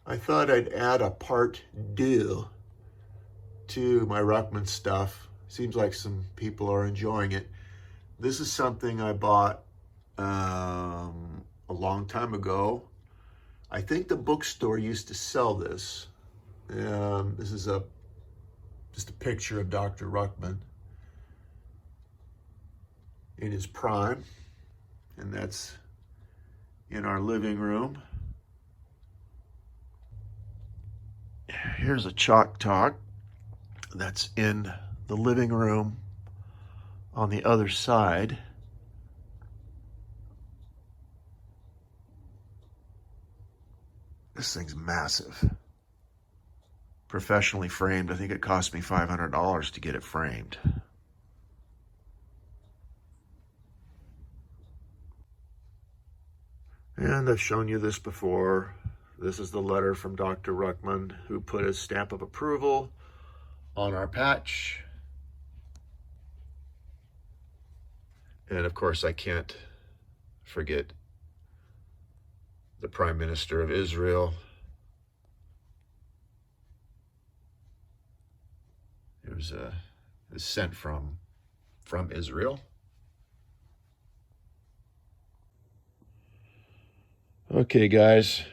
I thought I'd add a part deux to my Ruckman stuff. Seems like some people are enjoying it. This is something I bought a long time ago. I think the bookstore used to sell this. This is just a picture of Dr. Ruckman in his prime, and that's in our living room. Here's a chalk talk that's in the living room on the other side. This thing's massive. Professionally framed. I think it cost me $500 to get it framed. And I've shown you this before. This is the letter from Dr. Ruckman, who put his stamp of approval on our patch. And of course, I can't forget the Prime Minister of Israel. It was sent from Israel. Okay, guys,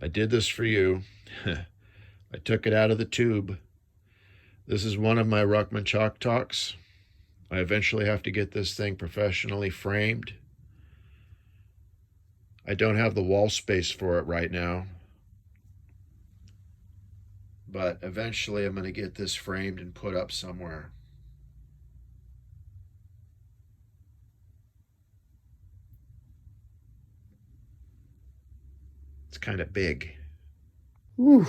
I did this for you. I took it out of the tube. This is one of my Ruckman chalk talks. I eventually have to get this thing professionally framed. I don't have the wall space for it right now, but eventually I'm going to get this framed and put up somewhere. It's kind of big. Whew.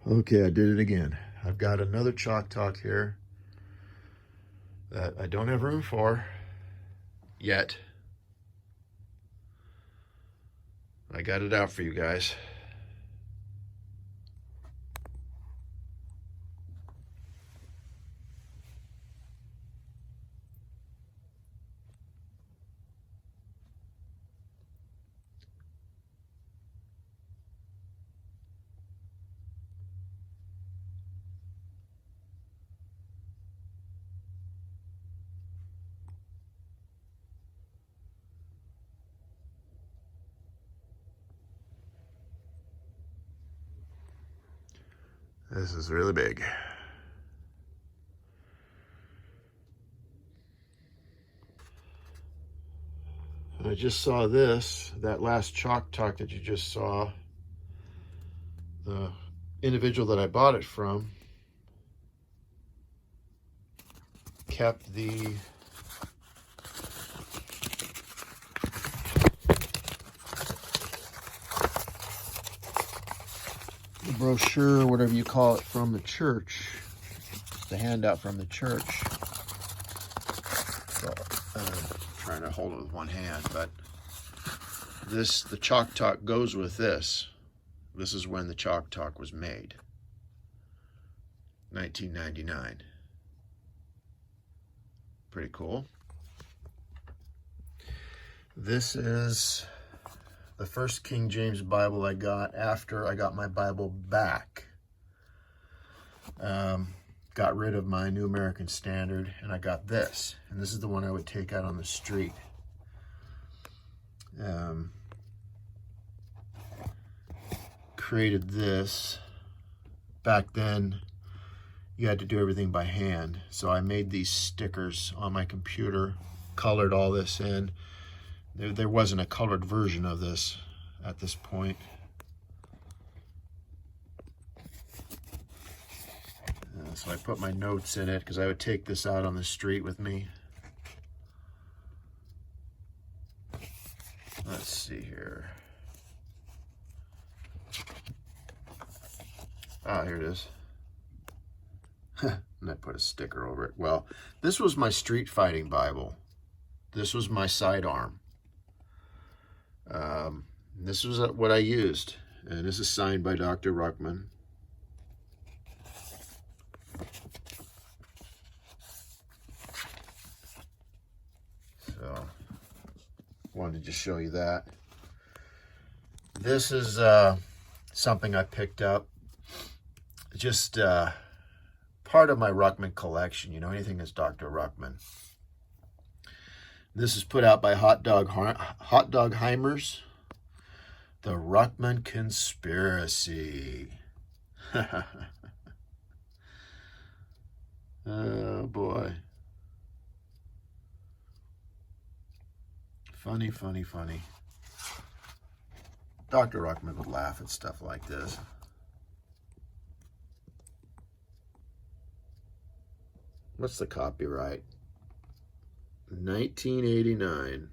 Okay, I did it again. I've got another chalk talk here that I don't have room for yet. I got it out for you guys. This is really big. I just saw this, that last chalk talk that you just saw. The individual that I bought it from kept the brochure, or whatever you call it, from the church, the handout from the church. So, trying to hold it with one hand, but the chalk talk goes with this. This is when the chalk talk was made, 1999. Pretty cool. This is the first King James Bible I got after I got my Bible back. Got rid of my New American Standard, and I got this. And this is the one I would take out on the street. Created this. Back then, you had to do everything by hand. So I made these stickers on my computer, colored all this in. There wasn't a colored version of this at this point. So I put my notes in it because I would take this out on the street with me. Let's see here. Ah, here it is. And I put a sticker over it. Well, this was my street fighting Bible. This was my sidearm. This was what I used, and this is signed by Dr. Ruckman. So, wanted to just show you that. This is something I picked up. Just part of my Ruckman collection, you know, anything that's Dr. Ruckman. This is put out by Hot Dog Heimers. The Ruckman Conspiracy. Oh boy. Funny, funny, funny. Dr. Ruckman would laugh at stuff like this. What's the copyright? 1989.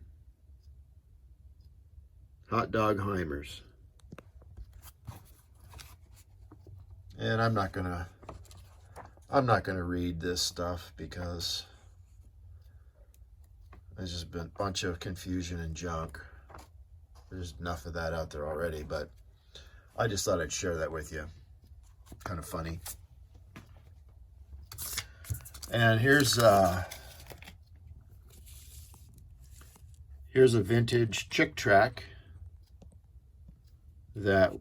Hot Dog Heimers. And I'm not gonna read this stuff because there's just been a bunch of confusion and junk. There's enough of that out there already, but I just thought I'd share that with you. Kind of funny. And here's a vintage chick tract that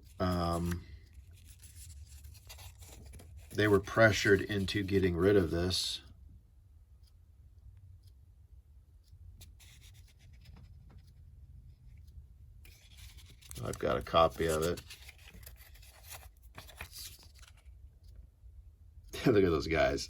they were pressured into getting rid of this. I've got a copy of it. Look at those guys.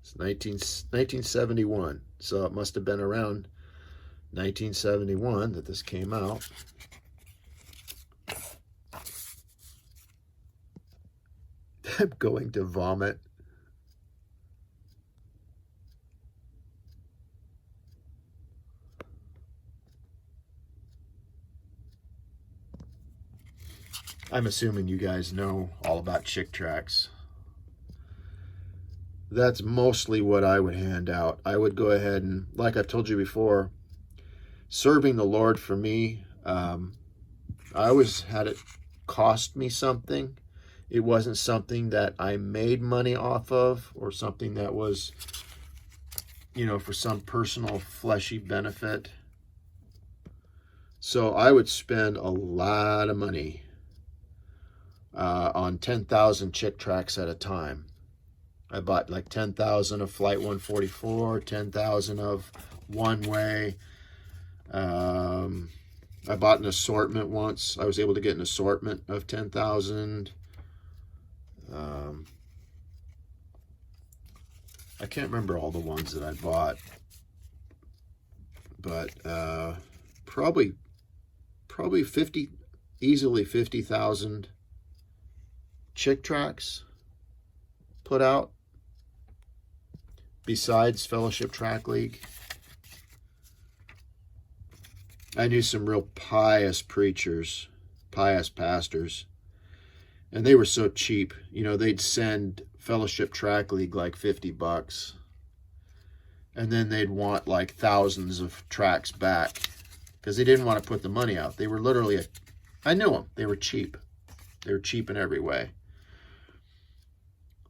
It's 1971, so it must have been around 1971 that this came out. I'm going to vomit. I'm assuming you guys know all about chick tracts. That's mostly what I would hand out. I would go ahead and, like I've told you before, serving the Lord for me, I always had it cost me something. It wasn't something that I made money off of or something that was, you know, for some personal fleshy benefit. So I would spend a lot of money on 10,000 chick tracts at a time. I bought like 10,000 of Flight 144, 10,000 of One Way. I bought an assortment once. I was able to get an assortment of 10,000. I can't remember all the ones that I bought, but probably 50, easily 50,000 chick tracts put out besides Fellowship Tract League. I knew some real pious preachers, pious pastors, and they were so cheap. You know, they'd send Fellowship Tract League like $50, and then they'd want like thousands of tracts back because they didn't want to put the money out. They were literally, I knew them. They were cheap. They were cheap in every way.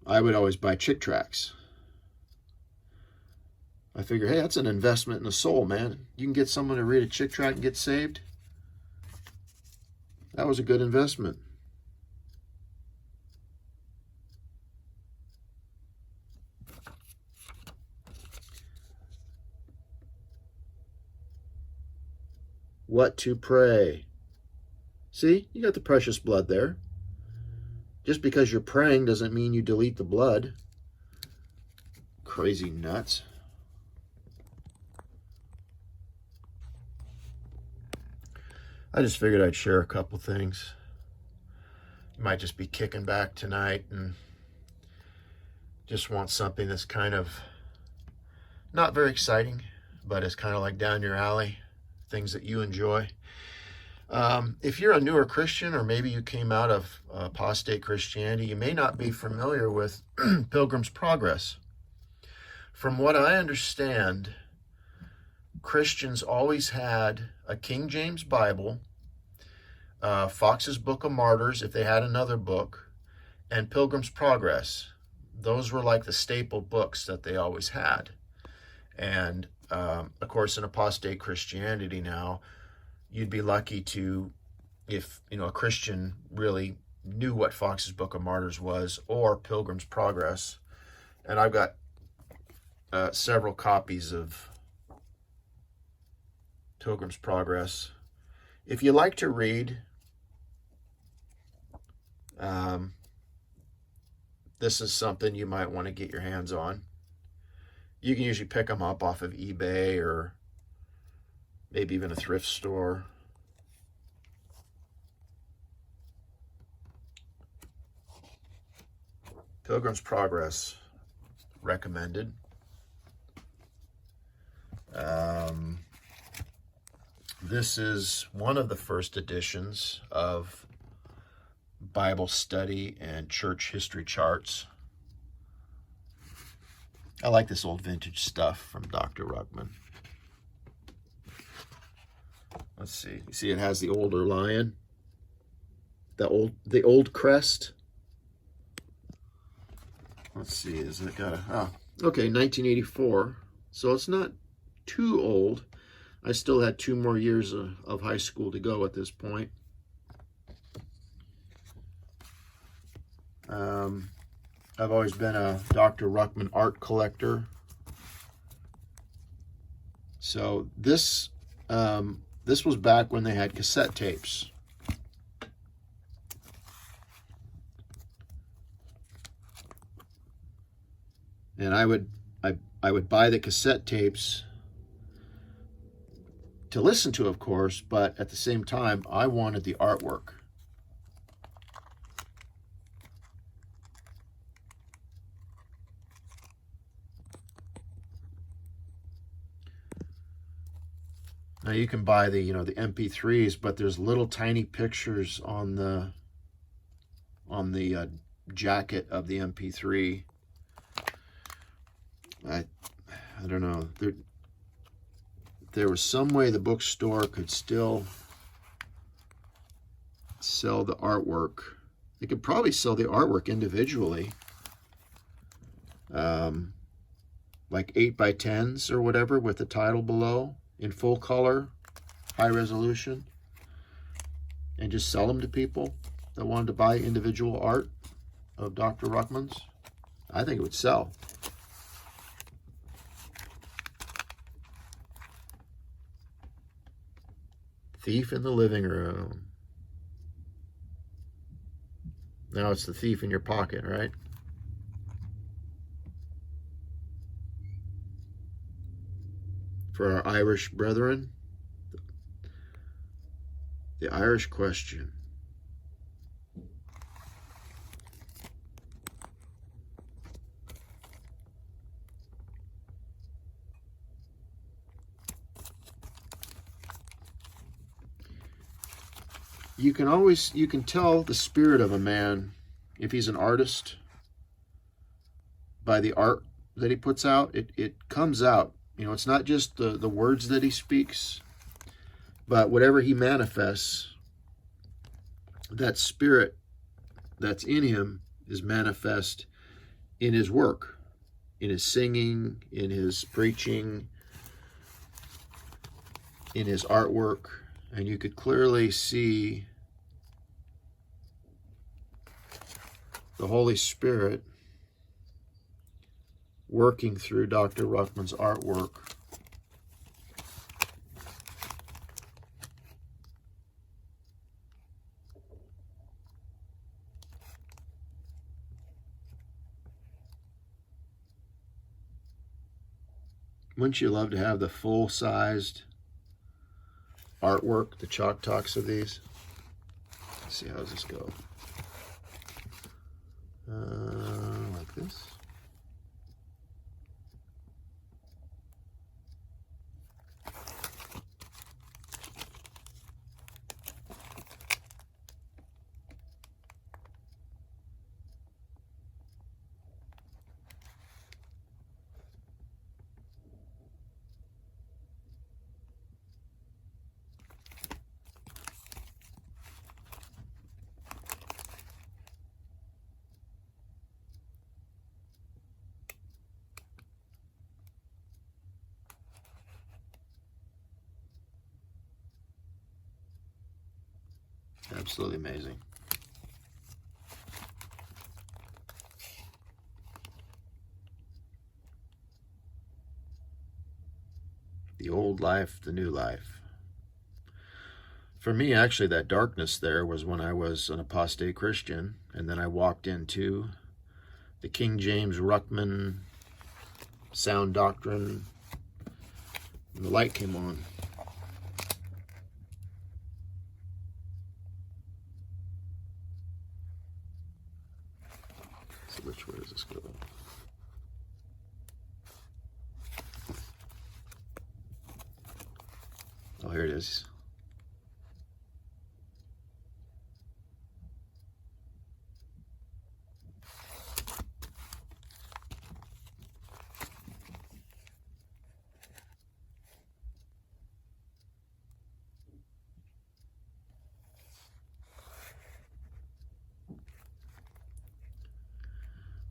I would always buy chick tracts. I figure, hey, that's an investment in the soul, man. You can get someone to read a chick tract and get saved. That was a good investment. What to pray. See, you got the precious blood there. Just because you're praying doesn't mean you delete the blood. Crazy nuts. I just figured I'd share a couple things. You might just be kicking back tonight and just want something that's kind of not very exciting, but it's kind of like down your alley, things that you enjoy. If you're a newer Christian, or maybe you came out of apostate Christianity, you may not be familiar with Pilgrim's Progress. From what I understand, Christians always had a King James Bible, Fox's Book of Martyrs, if they had another book, and Pilgrim's Progress. Those were like the staple books that they always had. And of course, in apostate Christianity now, you'd be lucky to, if a Christian really knew what Fox's Book of Martyrs was, or Pilgrim's Progress. And I've got several copies of Pilgrim's Progress. If you like to read, this is something you might want to get your hands on. You can usually pick them up off of eBay or maybe even a thrift store. Pilgrim's Progress, recommended. This is one of the first editions of Bible study and church history charts. I like this old vintage stuff from Dr. Ruckman. Let's see. You see it has the older lion, the old crest. Let's see, is it got okay, 1984. So it's not too old. I still had 2 more years of high school to go at this point. I've always been a Dr. Ruckman art collector. So this was back when they had cassette tapes. And I would buy the cassette tapes to listen to, of course, but at the same time, I wanted the artwork. Now you can buy the the MP3s, but there's little tiny pictures on the jacket of the MP3. I don't know. There was some way the bookstore could still sell the artwork. They could probably sell the artwork individually, like 8x10s or whatever, with the title below in full color, high resolution, and just sell them to people that wanted to buy individual art of Dr. Ruckman's. I think it would sell. Thief in the living room. Now it's the thief in your pocket, right? For our Irish brethren, the Irish question. You can tell the spirit of a man, if he's an artist, by the art that he puts out. It comes out. It's not just the words that he speaks, but whatever he manifests, that spirit that's in him is manifest in his work, in his singing, in his preaching, in his artwork. And you could clearly see the Holy Spirit working through Dr. Ruckman's artwork. Wouldn't you love to have the full-sized artwork, the chalk talks of these? Let's see, how does this go? Like this. Absolutely amazing. The old life, the new life. For me, actually, that darkness there was when I was an apostate Christian, and then I walked into the King James Ruckman sound doctrine, and the light came on. So which way does this go? Oh, here it is.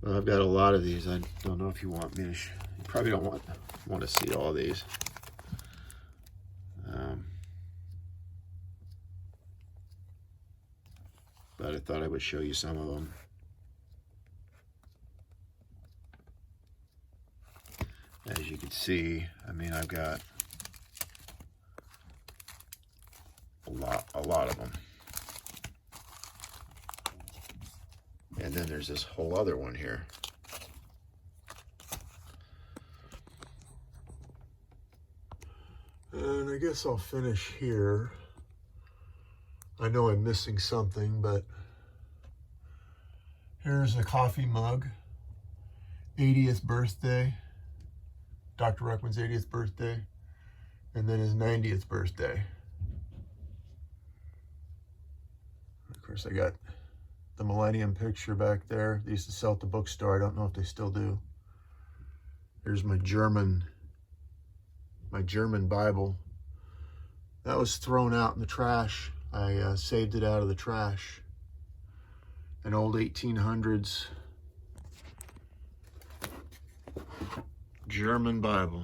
Well, I've got a lot of these. I don't know if you want me to. You probably don't want to see all these. But I thought I would show you some of them. As you can see, I mean, I've got a lot of them. And then there's this whole other one here. And I guess I'll finish here. I know I'm missing something, but here's a coffee mug. 80th birthday. Dr. Ruckman's 80th birthday. And then his 90th birthday. Of course, I got the Millennium picture back there. They used to sell at the bookstore. I don't know if they still do. Here's my German Bible. That was thrown out in the trash. I saved it out of the trash. An old 1800s German Bible.